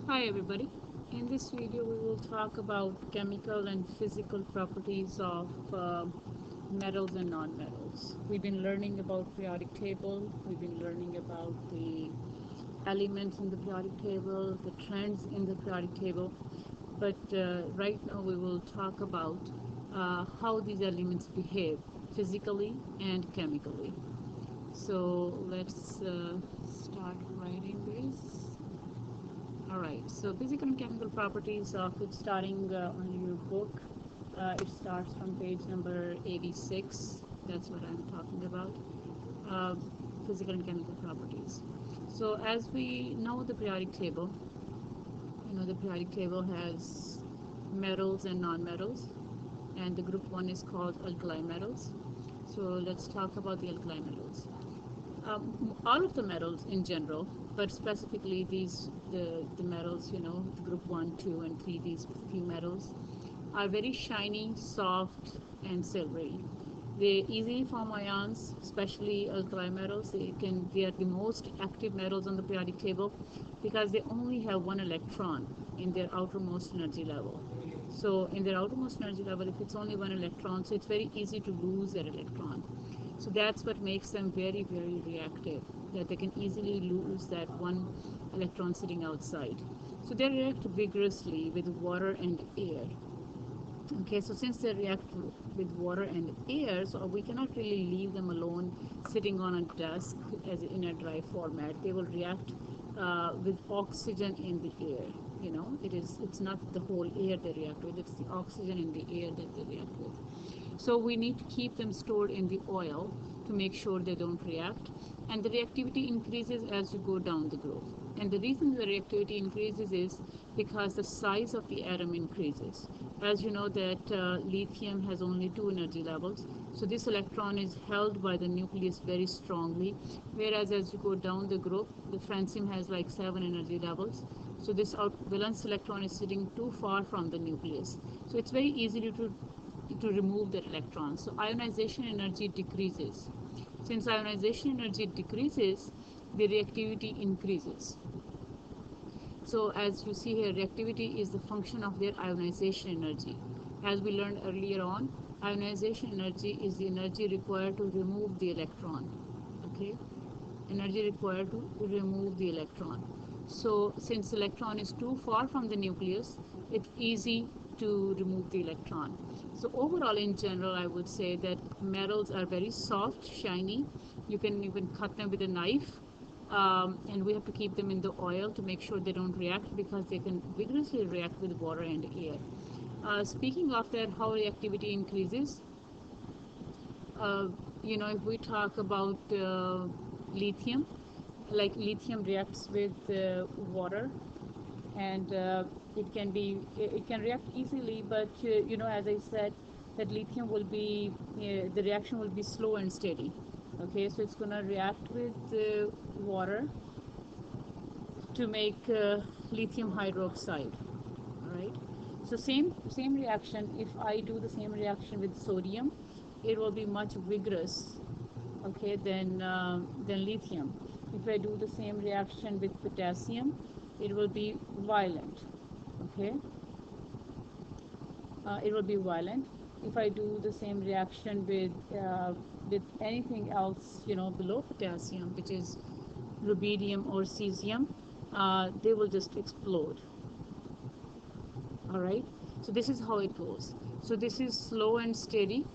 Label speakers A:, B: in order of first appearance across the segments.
A: Hi everybody. In this video we will talk about chemical and physical properties of metals and nonmetals. We've been learning about periodic table, we've been learning about the elements in the periodic table, the trends in the periodic table, but right now we will talk about how these elements behave physically and chemically. So let's start writing this. Alright, so physical and chemical properties of it starting on your book. It starts from page number 86. That's what I'm talking about. Uh, Physical and chemical properties. So as we know the periodic table, the periodic table has metals and nonmetals, and the group 1 is called alkali metals. So let's talk about the alkali metals. All of the metals in general, but specifically the metals, the group 1, 2, and 3, these few metals, are very shiny, soft, and silvery. They easily form ions, especially alkali metals. They are the most active metals on the periodic table because they only have one electron in their outermost energy level. So in their outermost energy level, if it's only one electron, so it's very easy to lose that electron. So that's what makes them very, very reactive, that they can easily lose that one electron sitting outside. So they react vigorously with water and air. Okay, so since they react with water and air, so we cannot really leave them alone sitting on a desk as in a dry format. They will react with oxygen in the air. It's not the whole air they react with, it's the oxygen in the air that they react with. So we need to keep them stored in the oil to make sure they don't react. And the reactivity increases as you go down the group. And the reason the reactivity increases is because the size of the atom increases. As you know that lithium has only 2 energy levels. So this electron is held by the nucleus very strongly. Whereas as you go down the group, the francium has like 7 energy levels. So this valence electron is sitting too far from the nucleus. So it's very easy to remove that electron. So ionization energy decreases. Since ionization energy decreases, the reactivity increases. So as you see here, reactivity is the function of their ionization energy. As we learned earlier on, ionization energy is the energy required to remove the electron. Okay? Energy required to remove the electron. So since the electron is too far from the nucleus, it's easy to remove the electron. So overall, in general, I would say that metals are very soft, shiny. You can even cut them with a knife. And we have to keep them in the oil to make sure they don't react because they can vigorously react with water and air. Speaking of that, how reactivity increases, if we talk about lithium, like lithium reacts with water, and it can react easily, but as I said, that lithium will be the reaction will be slow and steady. Okay, so it's going to react with water to make lithium hydroxide. All right, so same reaction. If I do the same reaction with sodium, it will be much vigorous, okay, than lithium. If I do the same reaction with potassium, it will be violent. Okay, it will be violent. If I do the same reaction with anything else, below potassium, which is rubidium or cesium, they will just explode. All right, so this is how it goes. So this is slow and steady.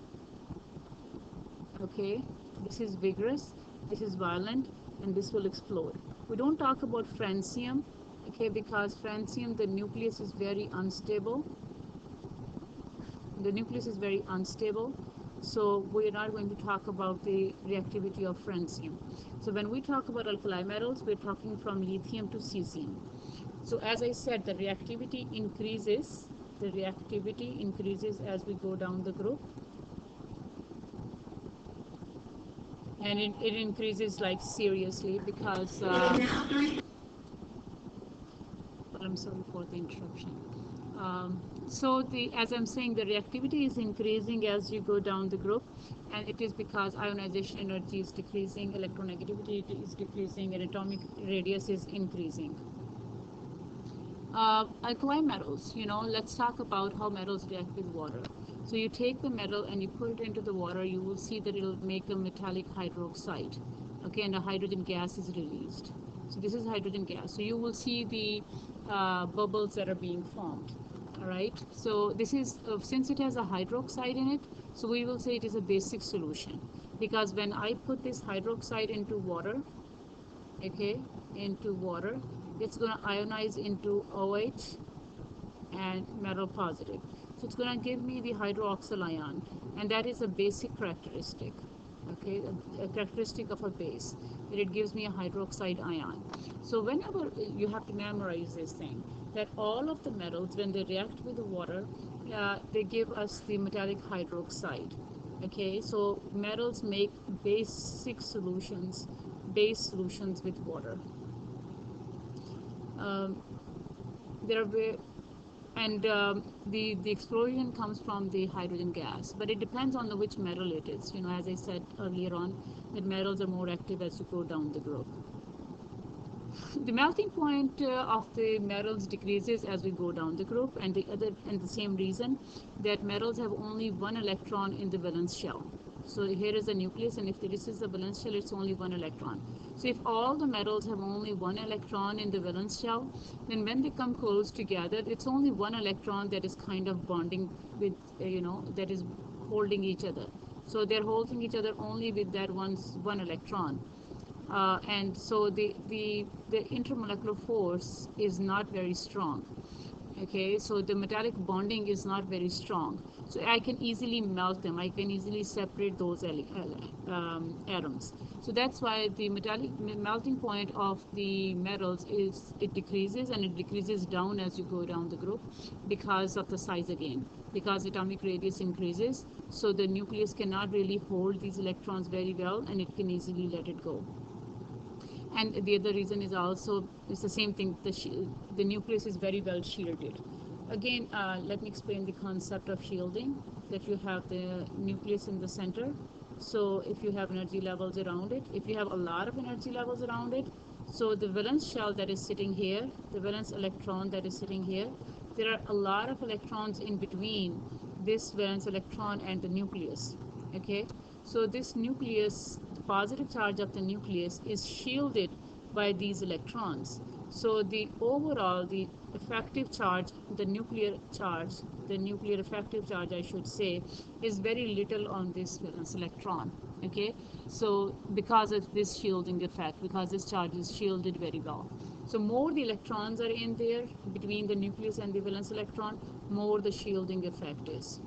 A: Okay, this is vigorous, this is violent, and this will explode. We don't talk about francium, okay, because francium, the nucleus is very unstable. The nucleus is very unstable, so we're not going to talk about the reactivity of francium. So when we talk about alkali metals, we're talking from lithium to cesium. So as I said, the reactivity increases. The reactivity increases as we go down the group. And it increases like seriously because I'm sorry for the interruption. So as I'm saying, the reactivity is increasing as you go down the group, and it is because ionization energy is decreasing, electronegativity is decreasing, and atomic radius is increasing. Alkali metals, let's talk about how metals react with water. So you take the metal and you put it into the water, you will see that it'll make a metallic hydroxide. Okay, and a hydrogen gas is released. So this is hydrogen gas. So you will see the bubbles that are being formed. All right. So this is since it has a hydroxide in it, so we will say it is a basic solution because when I put this hydroxide into water, okay, into water, it's going to ionize into OH and metal positive. So it's going to give me the hydroxyl ion, and that is a basic characteristic, okay, a characteristic of a base, that it gives me a hydroxide ion. So whenever you have to memorize this thing, that all of the metals, when they react with the water, they give us the metallic hydroxide. Okay, so metals make basic solutions, base solutions with water. Um, there are and the explosion comes from the hydrogen gas, but it depends on which metal it is. As I said earlier on, that metals are more active as you go down the group. The melting point of the metals decreases as we go down the group, and the same reason that metals have only one electron in the valence shell. So here is the nucleus, and if this is the valence shell, it's only one electron. So if all the metals have only one electron in the valence shell, then when they come close together, it's only one electron that is kind of bonding with, that is holding each other. So they're holding each other only with that one electron. And so the intermolecular force is not very strong. Okay, so the metallic bonding is not very strong. So I can easily melt them. I can easily separate those atoms. So that's why the melting point of the metals is it decreases, and it decreases down as you go down the group because of the size again. Because atomic radius increases, so the nucleus cannot really hold these electrons very well, and it can easily let it go. And the other reason is also it's the same thing, the nucleus is very well shielded. Again, let me explain the concept of shielding, that you have the nucleus in the center. So if you have energy levels around it, if you have a lot of energy levels around it, so the valence shell that is sitting here, the valence electron that is sitting here, there are a lot of electrons in between this valence electron and the nucleus. Okay, so this nucleus, the positive charge of the nucleus is shielded by these electrons. So the overall, the effective charge, the nuclear effective charge, I should say, is very little on this valence electron. Okay, so because of this shielding effect, because this charge is shielded very well. So more the electrons are in there between the nucleus and the valence electron, more the shielding effect is.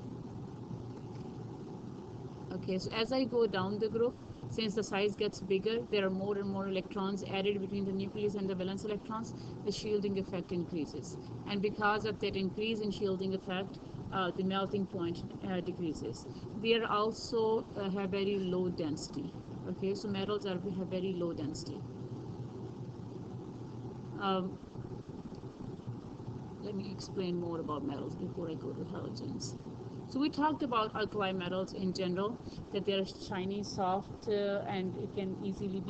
A: Okay, so as I go down the group, since the size gets bigger, there are more and more electrons added between the nucleus and the valence electrons, the shielding effect increases. And because of that increase in shielding effect, the melting point decreases. They are also have very low density. Okay, so metals have very low density. Um, Let me explain more about metals before I go to halogens. So we talked about alkali metals in general, that they're shiny, soft, and it can easily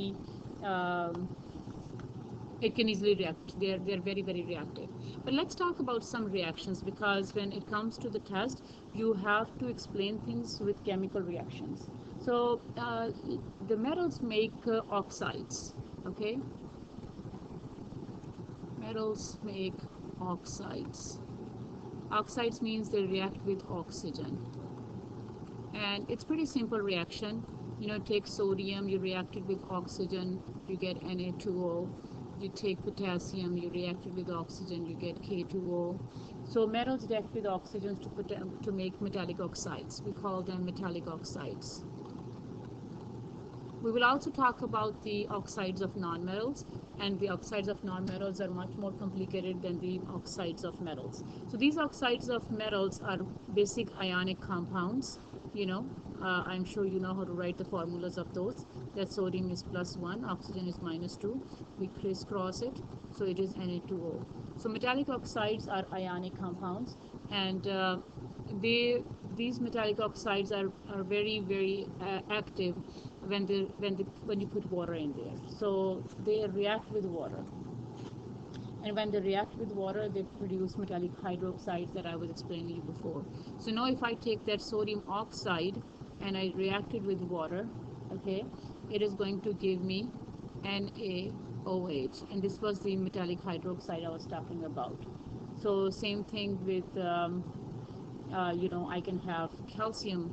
A: react. They're very, very reactive. But let's talk about some reactions, because when it comes to the test, you have to explain things with chemical reactions. So the metals make oxides. Okay, metals make oxides. Oxides means they react with oxygen, and it's pretty simple reaction. Take sodium, you react it with oxygen, you get Na2O. You take potassium, you react it with oxygen, you get K2O. So metals react with oxygens to make metallic oxides. We call them metallic oxides. We will also talk about the oxides of nonmetals, and the oxides of nonmetals are much more complicated than the oxides of metals. So these oxides of metals are basic ionic compounds. I'm sure you know how to write the formulas of those. That sodium is +1, oxygen is -2. We crisscross it, so it is Na2O. So metallic oxides are ionic compounds, and these metallic oxides are very, very active when you put water in there. So they react with water. and when they react with water, they produce metallic hydroxides that I was explaining you before. So now if I take that sodium oxide and I react it with water, okay, it is going to give me NaOH, and this was the metallic hydroxide I was talking about. So same thing with I can have calcium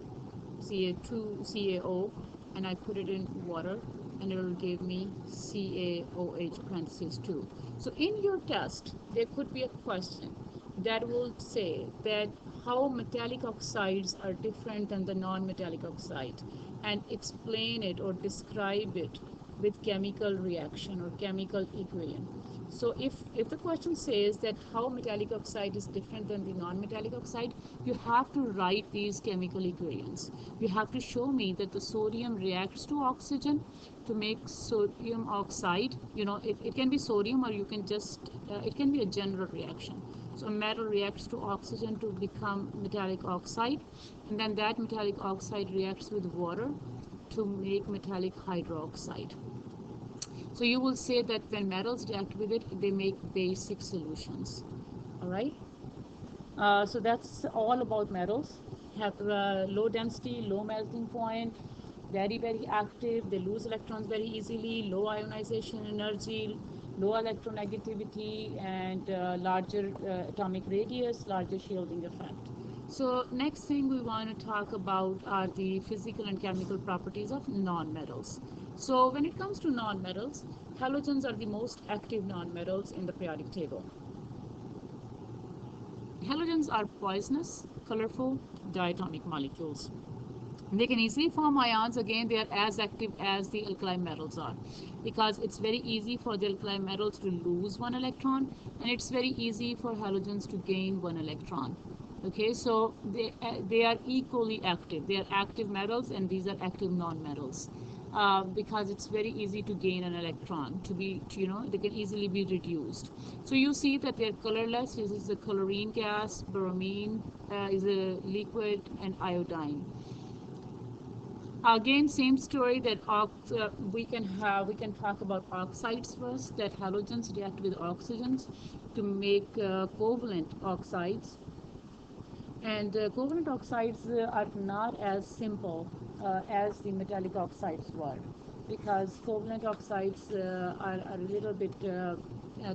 A: CaO, and I put it in water, and it will give me CaOH parentheses 2. So in your test, there could be a question that will say that how metallic oxides are different than the non-metallic oxide, and explain it or describe it with chemical reaction or chemical equation. So if the question says that how metallic oxide is different than the non-metallic oxide, you have to write these chemical equations. You have to show me that the sodium reacts to oxygen to make sodium oxide. It can be sodium, or you can just, it can be a general reaction. So a metal reacts to oxygen to become metallic oxide, and then that metallic oxide reacts with water to make metallic hydroxide. So you will say that when metals react with it, they make basic solutions. All right. So that's all about metals. Have low density, low melting point, very active. They lose electrons very easily. Low ionization energy, low electronegativity, and larger atomic radius, larger shielding effect. So next thing we want to talk about are the physical and chemical properties of nonmetals. So when it comes to nonmetals, halogens are the most active nonmetals in the periodic table. Halogens are poisonous, colorful, diatomic molecules. They can easily form ions. Again, they are as active as the alkali metals are, because it's very easy for the alkali metals to lose one electron, and it's very easy for halogens to gain one electron. Okay, so they are equally active. They are active metals, and these are active nonmetals. Because it's very easy to gain an electron, they can easily be reduced. So you see that they're colorless. This is a chlorine gas, bromine is a liquid, and iodine. Again, same story that we can talk about oxides first. That halogens react with oxygens to make covalent oxides. And covalent oxides are not as simple as the metallic oxides were, because covalent oxides are a little bit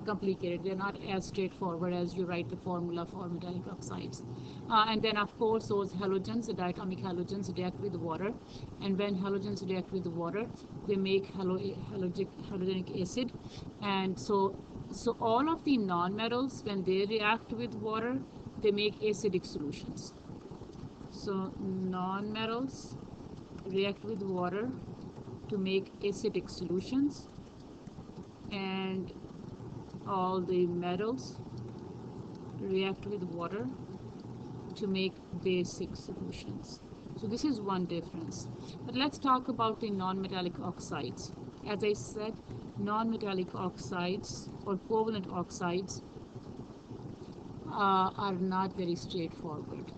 A: complicated. They're not as straightforward as you write the formula for metallic oxides. And then, of course, those halogens, the diatomic halogens, react with water. And when halogens react with water, they make halogenic acid. And so all of the nonmetals, when they react with water, they make acidic solutions. So nonmetals react with water to make acidic solutions, and all the metals react with water to make basic solutions. So this is one difference. But let's talk about the non-metallic oxides. As I said, non-metallic oxides or covalent oxides are not very straightforward,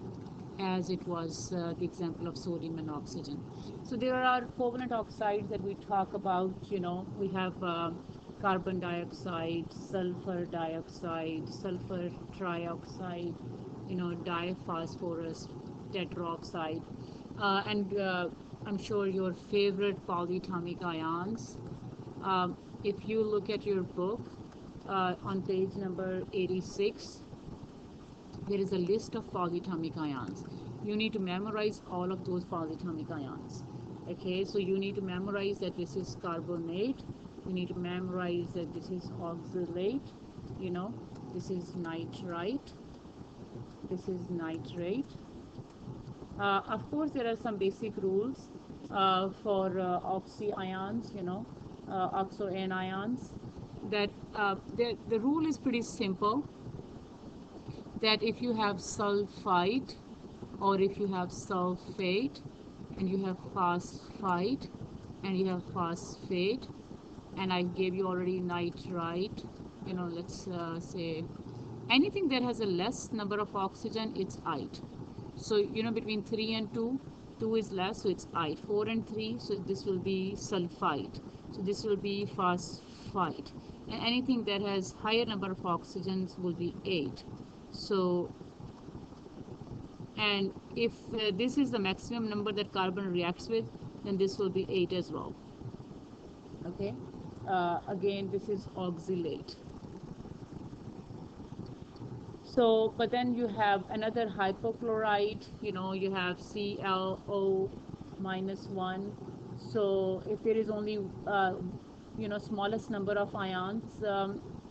A: as it was the example of sodium and oxygen. So there are covalent oxides that we talk about. We have carbon dioxide, sulfur dioxide, sulfur trioxide, diphosphorus tetroxide, and I'm sure your favorite polyatomic ions. If you look at your book on page number 86, there is a list of polyatomic ions. You need to memorize all of those polyatomic ions. Okay, so you need to memorize that this is carbonate. You need to memorize that this is oxalate. This is nitrite. This is nitrate. Of course, there are some basic rules for oxy ions, oxo anions. That the rule is pretty simple. That if you have sulfite, or if you have sulfate, and you have phosphite, and you have phosphate, and I gave you already nitrite, let's say anything that has a less number of oxygen, it's ite. So between 3 and 2 is less, so it's ite. 4 and 3, so this will be sulfite. So this will be phosphite. and anything that has higher number of oxygens will be 8. So, and if this is the maximum number that carbon reacts with, then this will be 8 as well. Okay, again, this is oxalate. So, but then you have another hypochlorite, you have ClO minus 1. So if there is only, smallest number of ions,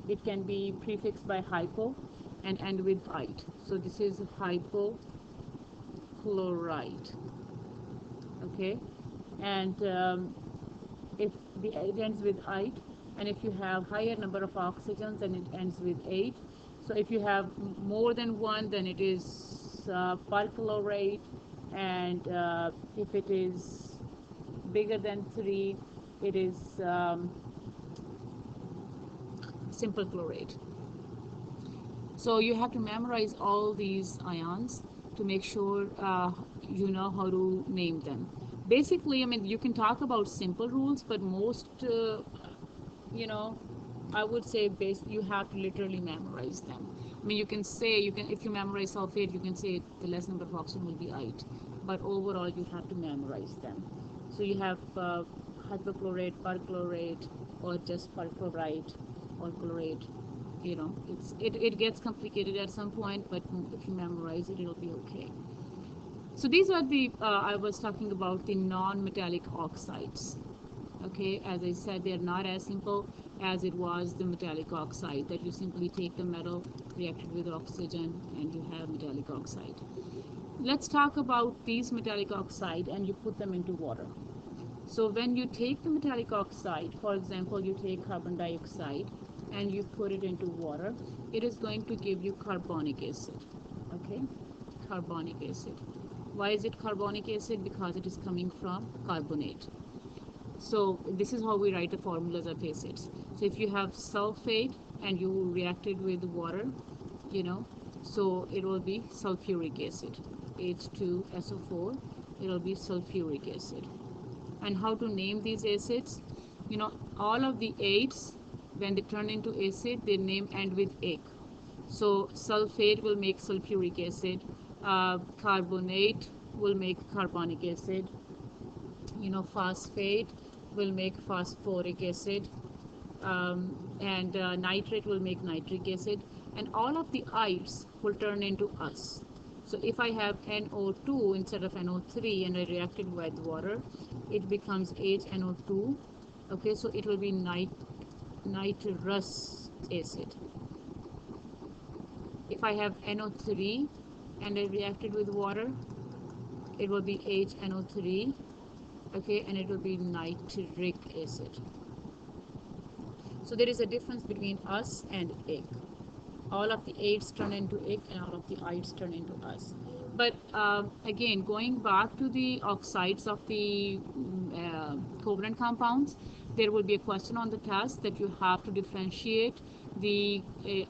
A: it can be prefixed by hypo and end with ite. So this is hypochlorite. Okay, and if it ends with ite, and if you have higher number of oxygens, then it ends with 8. So if you have more than one, then it is perchlorate, and if it is bigger than 3, it is simple chlorate. So you have to memorize all these ions to make sure you know how to name them. Basically, I mean, you can talk about simple rules, but most, I would say you have to literally memorize them. I mean, if you memorize sulfate, you can say the less number of oxygen will be ite, but overall you have to memorize them. So you have hypochlorate, perchlorate, or just perchlorite or chlorate. It gets complicated at some point, but if you memorize it, it'll be okay. So these are I was talking about the non-metallic oxides. Okay, as I said, they're not as simple as it was the metallic oxide, that you simply take the metal, react it with oxygen, and you have metallic oxide. Let's talk about these metallic oxide and you put them into water. So when you take the metallic oxide, for example, you take carbon dioxide and you put it into water, it is going to give you carbonic acid. Okay, carbonic acid. Why is it carbonic acid? Because it is coming from carbonate. So this is how we write the formulas of acids. So if you have sulfate and you react it with water, so it will be sulfuric acid. H2SO4, it will be sulfuric acid. And how to name these acids? All of the 8s, when they turn into acid, their name end with ake. So sulfate will make sulfuric acid, carbonate will make carbonic acid, phosphate will make phosphoric acid, and nitrate will make nitric acid, and all of the ites will turn into us. So if I have NO2 instead of NO3 and I react it with water, it becomes HNO2. Okay, so it will be nitrous acid. If I have NO3 and I react it with water, it will be HNO3. Okay, and it will be nitric acid. So there is a difference between us and ake. All of the 8s turn into ake and all of the ites turn into us. But again, going back to the oxides of the covalent compounds, there will be a question on the test that you have to differentiate the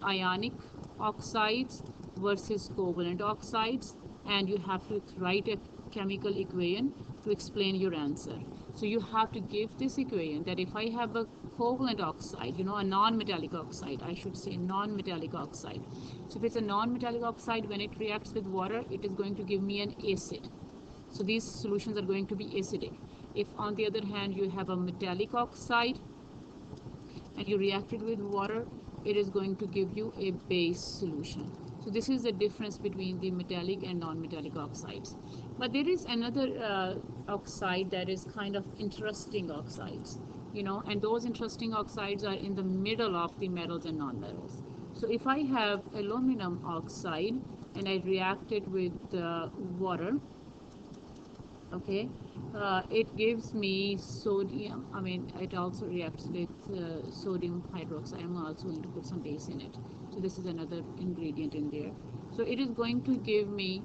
A: ionic oxides versus covalent oxides, and you have to write a chemical equation to explain your answer. So you have to give this equation that if I have a covalent oxide, a non-metallic oxide, I should say non-metallic oxide. So if it's a non-metallic oxide, when it reacts with water, it is going to give me an acid. So these solutions are going to be acidic. If on the other hand you have a metallic oxide and you react it with water, it is going to give you a base solution. So this is the difference between the metallic and non-metallic oxides. But there is another oxide that is kind of interesting oxides, and those interesting oxides are in the middle of the metals and non-metals. So if I have aluminum oxide and I react it with water, okay, it gives me sodium. I mean, it also reacts with sodium hydroxide. I'm also going to put some base in it. So this is another ingredient in there. So it is going to give me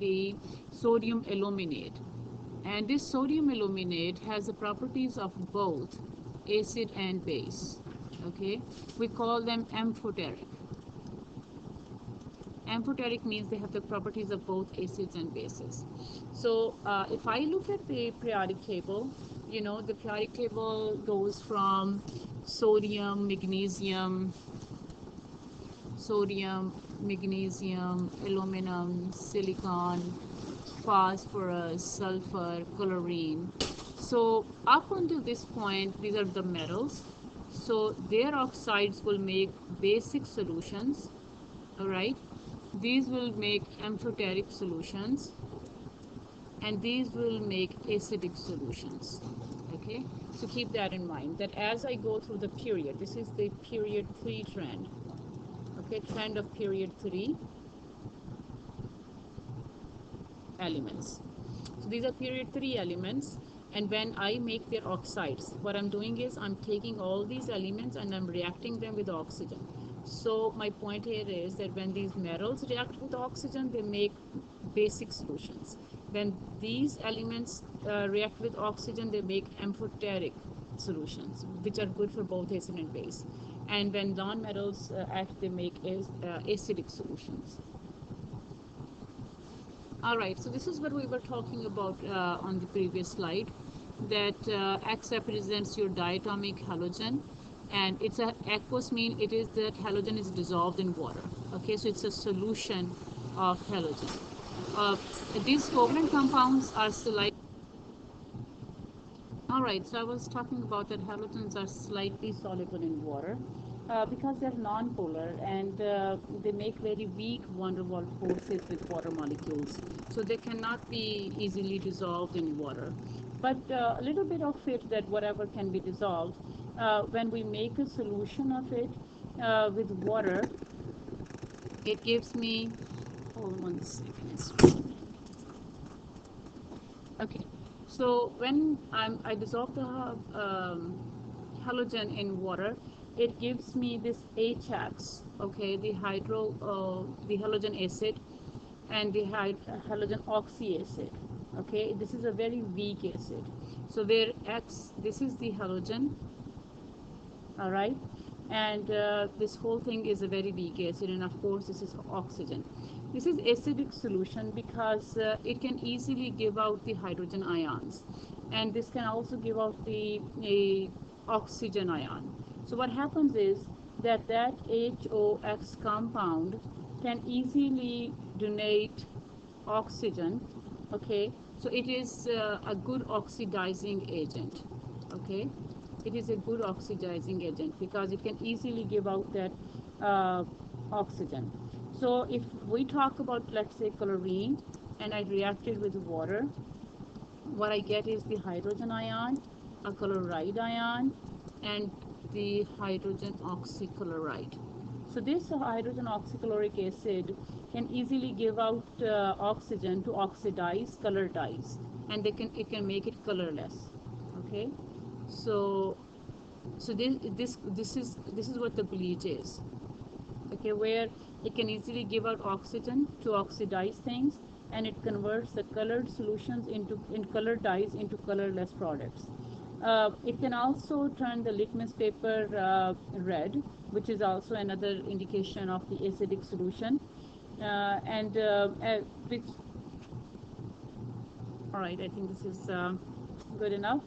A: the sodium aluminate, and this sodium aluminate has the properties of both acid and base. Okay, we call them amphoteric. Amphoteric means they have the properties of both acids and bases. So if I look at the periodic table, the periodic table goes from sodium, magnesium, sodium, magnesium, aluminum, silicon, phosphorus, sulfur, chlorine. So up until this point, these are the metals. So their oxides will make basic solutions, all right? These will make amphoteric solutions, and these will make acidic solutions. Okay, so keep that in mind, that as I go through the period, this is the period 3 trend. Okay, trend of period 3 elements. So these are period 3 elements, and when I make their oxides, what I'm doing is I'm taking all these elements and I'm reacting them with oxygen. So my point here is that when these metals react with oxygen, they make basic solutions. When these elements react with oxygen, they make amphoteric solutions, which are good for both acid and base. And when non-metals act, they make acidic solutions. All right, so this is what we were talking about on the previous slide, that X represents your diatomic halogen, and it's a aqueous mean it is that halogen is dissolved in water. Okay, so it's a solution of halogen. These covalent compounds are slightly. All right, so I was talking about that halogens are slightly soluble in water because they're non-polar, and they make very weak van der Waals forces with water molecules. So they cannot be easily dissolved in water. But a little bit of it, that whatever can be dissolved, when we make a solution of it with water, it gives me, hold on 1 second. Okay, so when I dissolve the halogen in water, it gives me this HX, okay, the halogen acid, and the halogen oxy acid. Okay, this is a very weak acid. So where X, this is the halogen, all right, and this whole thing is a very weak acid, and of course this is oxygen. This is acidic solution because it can easily give out the hydrogen ions, and this can also give out the oxygen ion. So what happens is that HOX compound can easily donate oxygen. Okay, so it is a good oxidizing agent. Okay, it is a good oxidizing agent because it can easily give out that oxygen. So if we talk about, let's say, chlorine, and I react it with water, what I get is the hydrogen ion, a chloride ion, and the hydrogen oxychloride. So this hydrogen oxychloric acid can easily give out oxygen to oxidize color dyes, and it can make it colorless. Okay, so this is what the bleach is. Okay, where it can easily give out oxygen to oxidize things, and it converts the colored solutions in colored dyes into colorless products. It can also turn the litmus paper red, which is also another indication of the acidic solution. Which, all right, I think this is good enough.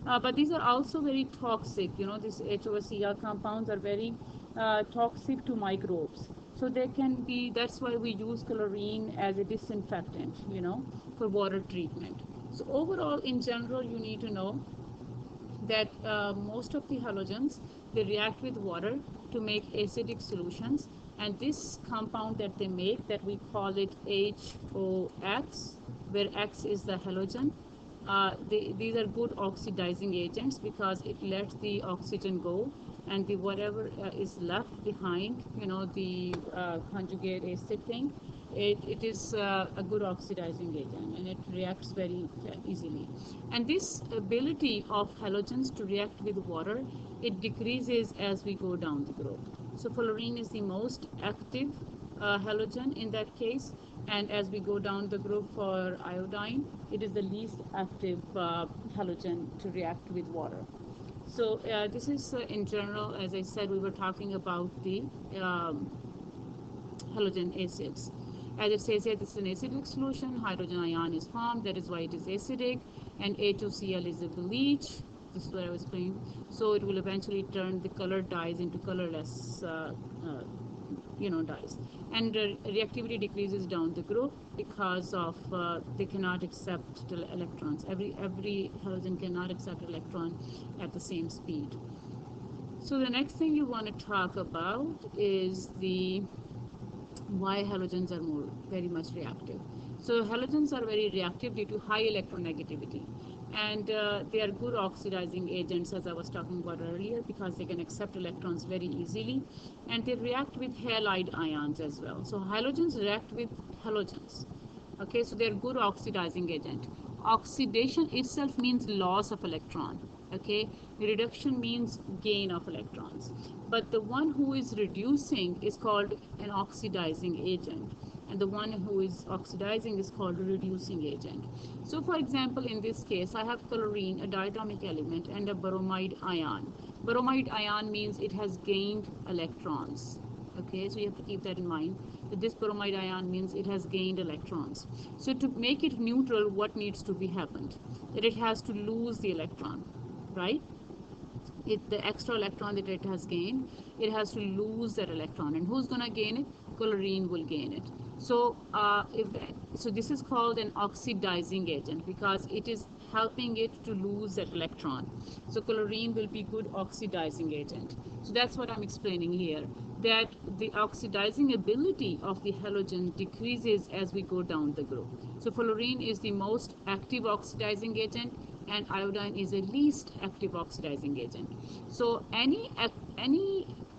A: But these are also very toxic. These HOCl compounds are very toxic to microbes. So they can be, that's why we use chlorine as a disinfectant, for water treatment. So overall, in general, you need to know that most of the halogens, they react with water to make acidic solutions, and this compound that they make, that we call it HOX, where X is the halogen, these are good oxidizing agents because it lets the oxygen go, and the whatever is left behind, the conjugate acid thing, it is a good oxidizing agent, and it reacts very easily. And this ability of halogens to react with water, it decreases as we go down the group. So fluorine is the most active halogen in that case, and as we go down the group for iodine, it is the least active halogen to react with water. So this is in general, as I said, we were talking about the halogen acids. As it says here, this is an acidic solution. Hydrogen ion is formed. That is why it is acidic. and HOCl is a bleach. This is what I was explaining. So it will eventually turn the colored dyes into colorless dyes, and reactivity decreases down the group because of they cannot accept the electrons. Every halogen cannot accept electron at the same speed. So the next thing you want to talk about is the why halogens are very much reactive. So halogens are very reactive due to high electronegativity, and they are good oxidizing agents, as I was talking about earlier, because they can accept electrons very easily, and they react with halide ions as well. So halogens react with halogens. Okay, so they're good oxidizing agent. Oxidation itself means loss of electron. Okay, reduction means gain of electrons, but the one who is reducing is called an oxidizing agent, and the one who is oxidizing is called a reducing agent. So for example, in this case I have chlorine, a diatomic element, and a bromide ion. Bromide ion means it has gained electrons. Okay, so you have to keep that in mind, that this bromide ion means it has gained electrons. So to make it neutral, what needs to be happened? That it has to lose the electron, right? The extra electron that it has gained, it has to lose that electron, and who's going to gain it? Chlorine will gain it. So so this is called an oxidizing agent because it is helping it to lose that electron. So chlorine will be good oxidizing agent. So that's what I'm explaining here, that the oxidizing ability of the halogen decreases as we go down the group. So fluorine is the most active oxidizing agent, and iodine is the least active oxidizing agent. So any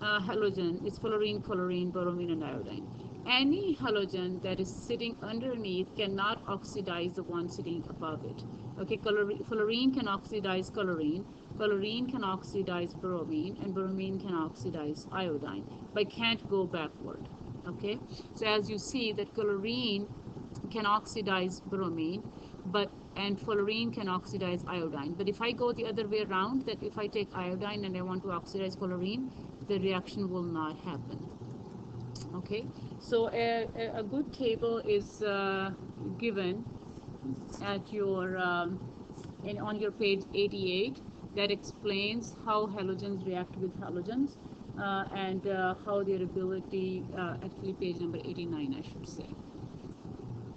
A: halogen is fluorine, chlorine, bromine, and iodine. Any halogen that is sitting underneath cannot oxidize the one sitting above it. Okay, fluorine can oxidize chlorine can oxidize bromine, and bromine can oxidize iodine, but can't go backward. Okay, so as you see that chlorine can oxidize bromine, and fluorine can oxidize iodine. But if I go the other way around, that if I take iodine and I want to oxidize chlorine, the reaction will not happen. Okay, so a good table is given at your on your page 88, that explains how halogens react with halogens, and how their ability, actually page number 89 I should say,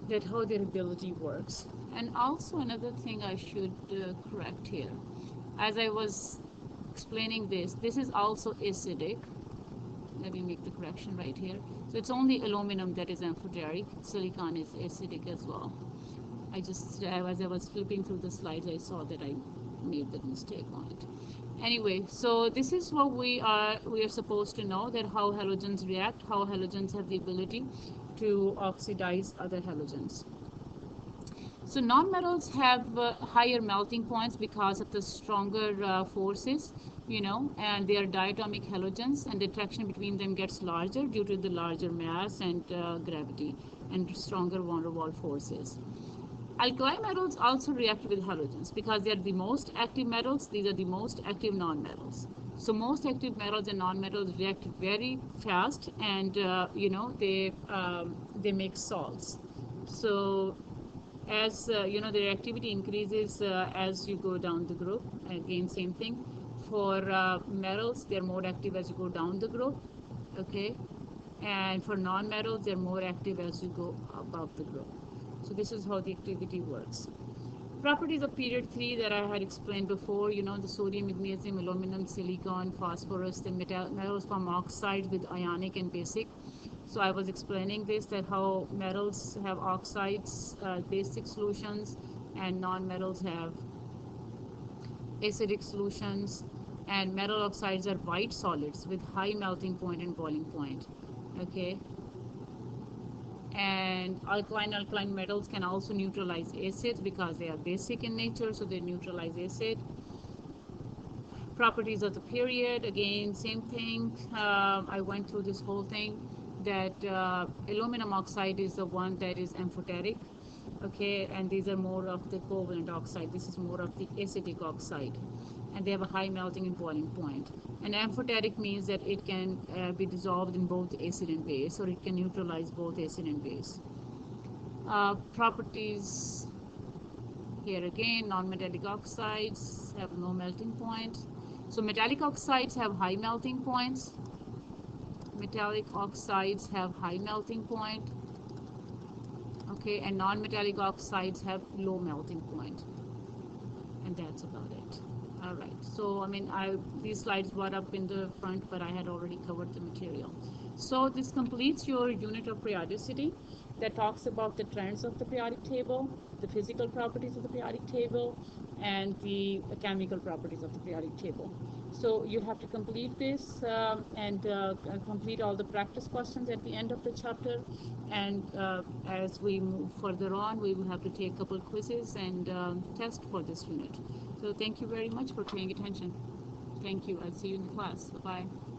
A: that how their ability works. And also another thing I should correct here, as I was explaining this is also acidic. Let me make the correction right here. So it's only aluminum that is amphoteric. Silicon is acidic as well. As I was flipping through the slides, I saw that I made that mistake on it. Anyway, so this is what we are supposed to know, that how halogens react, how halogens have the ability to oxidize other halogens. So nonmetals have higher melting points because of the stronger forces, and they are diatomic halogens, and the attraction between them gets larger due to the larger mass and gravity and stronger van der Waals forces. Alkali metals also react with halogens because they are the most active metals. These are the most active nonmetals. So most active metals and nonmetals react very fast, and they make salts. So as the reactivity increases as you go down the group. Again, same thing for metals, they're more active as you go down the group. Okay, and for non-metals, they're more active as you go above the group. So this is how the activity works. Properties of period 3 that I had explained before, the sodium, magnesium, aluminum, silicon, phosphorus, the metals form oxides with ionic and basic. So I was explaining this, that how metals have oxides, basic solutions, and non-metals have acidic solutions, and metal oxides are white solids with high melting point and boiling point. Okay, and alkaline metals can also neutralize acids because they are basic in nature, so they neutralize acid. Properties of the period, again, same thing. I went through this whole thing, that aluminum oxide is the one that is amphoteric. Okay, and these are more of the covalent oxide. This is more of the acidic oxide, and they have a high melting and boiling point. And amphoteric means that it can be dissolved in both acid and base, or it can neutralize both acid and base. Properties, Here again, non-metallic oxides have no melting point. So metallic oxides have high melting points. Metallic oxides have high melting point. Okay, and non-metallic oxides have low melting point. And that's about it. All right, so I mean, these slides were up in the front, but I had already covered the material. So this completes your unit of periodicity that talks about the trends of the periodic table, the physical properties of the periodic table, and the chemical properties of the periodic table. So you have to complete this and complete all the practice questions at the end of the chapter. And as we move further on, we will have to take a couple quizzes and test for this unit. So thank you very much for paying attention. Thank you. I'll see you in the class. Bye-bye.